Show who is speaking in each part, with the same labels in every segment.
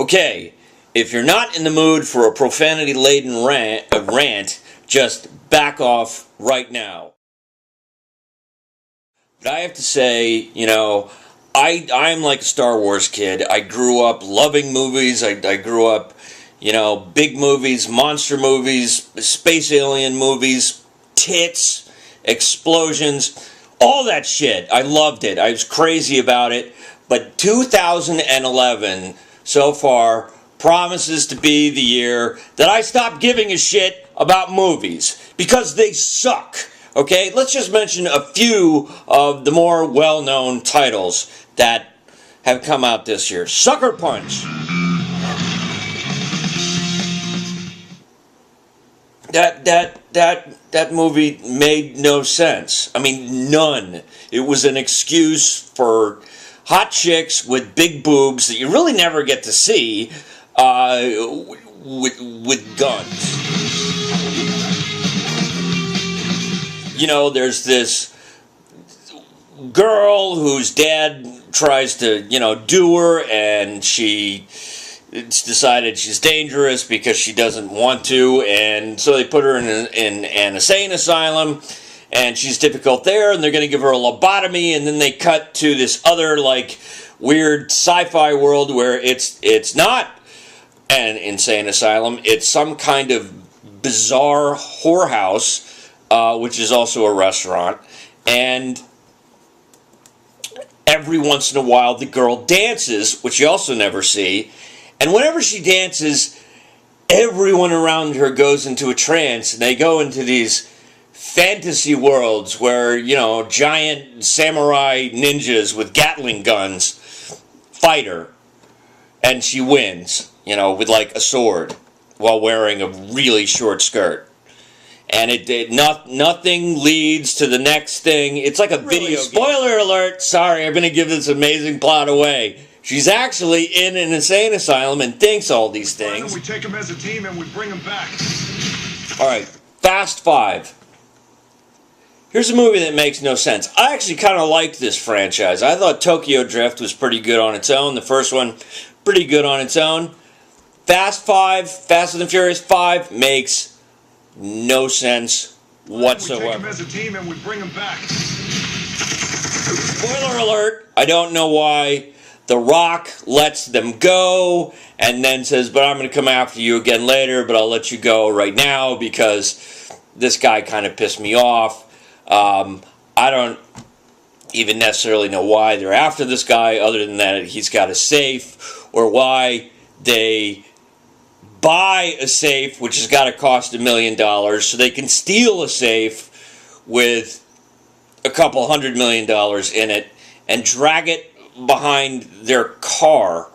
Speaker 1: Okay, if you're not in the mood for a profanity-laden rant, just back off right now. But I have to say, I'm like a Star Wars kid. I grew up loving movies. I grew up, big movies, monster movies, space alien movies, tits, explosions, all that shit. I loved it. I was crazy about it. But 2011, so far, promises to be the year that I stop giving a shit about movies. Because they suck. Okay, let's just mention a few of the more well-known titles that have come out this year. Sucker Punch. That movie made no sense. I mean, none. It was an excuse for hot chicks with big boobs that you really never get to see with guns. There's this girl whose dad tries to, do her, and it's decided she's dangerous because she doesn't want to, and so they put her in an insane asylum, and she's difficult there, and they're going to give her a lobotomy, and then they cut to this other, weird sci-fi world where it's not an insane asylum, it's some kind of bizarre whorehouse, which is also a restaurant, and every once in a while the girl dances, which you also never see, and whenever she dances, everyone around her goes into a trance, and they go into these fantasy worlds where, giant samurai ninjas with Gatling guns fight her, and she wins, with a sword, while wearing a really short skirt. And nothing leads to the next thing. It's like a video game. Spoiler alert, sorry, I'm going to give this amazing plot away. She's actually in an insane asylum and thinks all these things.
Speaker 2: We take them as a team and we bring them back.
Speaker 1: Alright, Fast 5. Here's a movie that makes no sense. I actually kind of liked this franchise. I thought Tokyo Drift was pretty good on its own. The first one, pretty good on its own. Fast and the Furious 5 makes no sense whatsoever.
Speaker 2: We take them as a team and we bring them back.
Speaker 1: Spoiler alert, I don't know why The Rock lets them go and then says, but I'm going to come after you again later, but I'll let you go right now because this guy kind of pissed me off. I don't even necessarily know why they're after this guy, other than that he's got a safe, or why they buy a safe which has got to cost $1 million so they can steal a safe with a couple $100 million in it and drag it behind their car.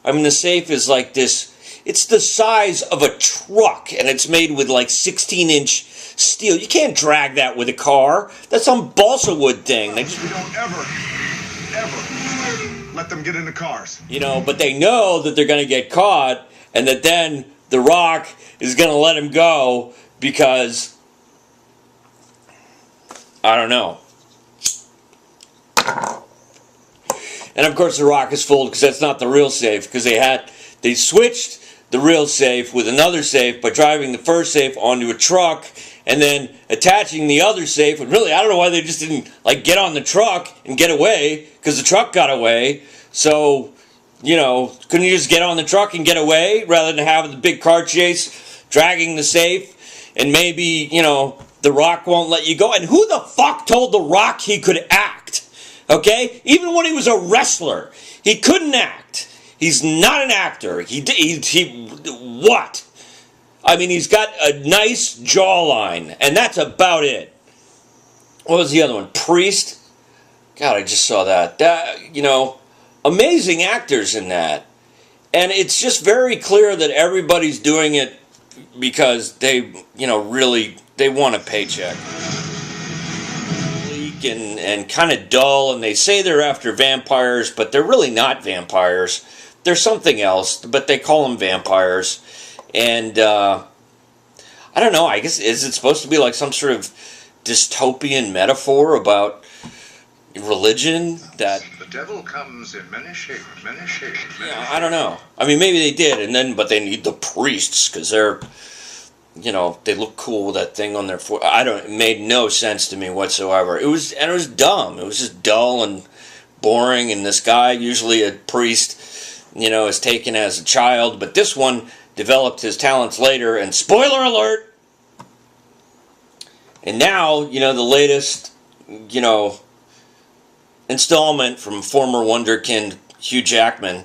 Speaker 1: I mean, the safe is like this, it's the size of a truck, and it's made with 16-inch steel. You can't drag that with a car. That's some balsa wood thing.
Speaker 2: We don't ever let them get in the cars.
Speaker 1: But they know that they're going to get caught, and that then The Rock is going to let him go because, I don't know. And of course The Rock is fooled because that's not the real safe, because they switched the real safe with another safe by driving the first safe onto a truck and then attaching the other safe. And really, I don't know why they just didn't get on the truck and get away, because the truck got away. So, couldn't you just get on the truck and get away rather than have the big car chase dragging the safe? And maybe, The Rock won't let you go. And who the fuck told The Rock he could act? Okay? Even when he was a wrestler, he couldn't act. He's not an actor. What? I mean, he's got a nice jawline, and that's about it. What was the other one? Priest? God, I just saw that. Amazing actors in that. And it's just very clear that everybody's doing it because they, really, they want a paycheck. Bleak and kind of dull, and they say they're after vampires, but they're really not vampires. They're something else, but they call them vampires. And, I don't know, I guess, is it supposed to be like some sort of dystopian metaphor about, religion that.
Speaker 3: The devil comes in many shapes, many shapes.
Speaker 1: Yeah, I don't know. I mean, maybe they did, but they need the priests because they're, they look cool with that thing on their foot. It made no sense to me whatsoever. It was dumb. It was just dull and boring. And this guy, usually a priest, is taken as a child, but this one developed his talents later. And spoiler alert. And now, the latest, installment from former Wonderkind Hugh Jackman,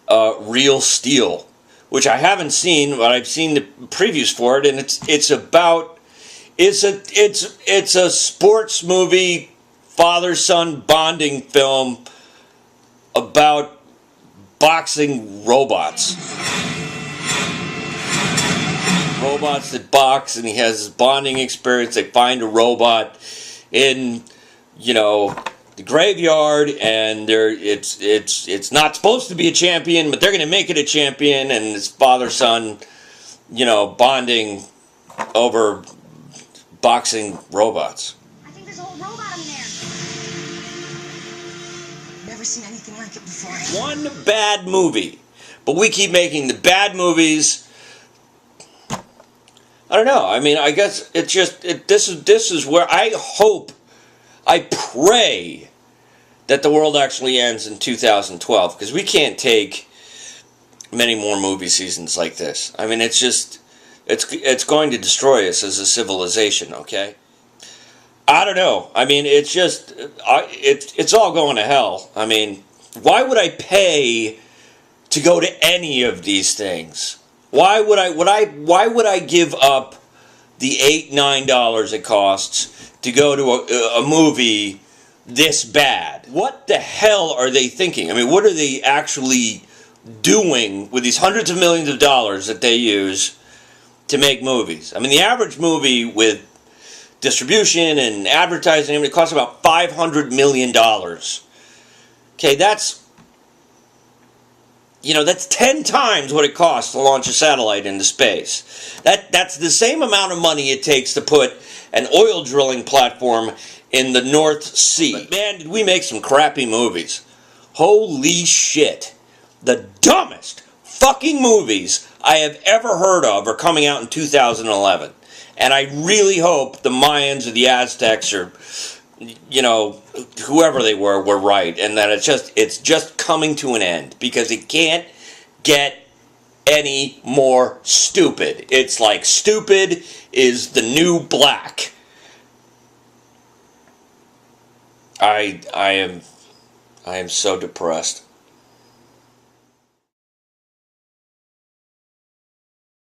Speaker 1: Real Steel, which I haven't seen, but I've seen the previews for it, and it's a sports movie, father-son bonding film about boxing robots. Robots that box, and he has his bonding experience. They find a robot in, the graveyard, and it's not supposed to be a champion, but they're going to make it a champion, and his father-son, bonding over boxing robots.
Speaker 4: I think there's a whole robot in there. Never seen anything like it before.
Speaker 1: One bad movie, but we keep making the bad movies. I don't know. I mean, I guess it's just this is where I pray that the world actually ends in 2012, because we can't take many more movie seasons like this. I mean, it's going to destroy us as a civilization, okay? I don't know. I mean, it's all going to hell. I mean, why would I pay to go to any of these things? Why would I give up the $8-9 it costs to go to a movie this bad? What the hell are they thinking? I mean, what are they actually doing with these hundreds of millions of dollars that they use to make movies? I mean, the average movie with distribution and advertising, it costs about $500 million. Okay, that's 10 times what it costs to launch a satellite into space. That's the same amount of money it takes to put an oil drilling platform in the North Sea. But man, did we make some crappy movies. Holy shit. The dumbest fucking movies I have ever heard of are coming out in 2011. And I really hope the Mayans or the Aztecs or, whoever they were right. And that it's just coming to an end. Because it can't get any more stupid. It's like stupid is the new black. I am so depressed.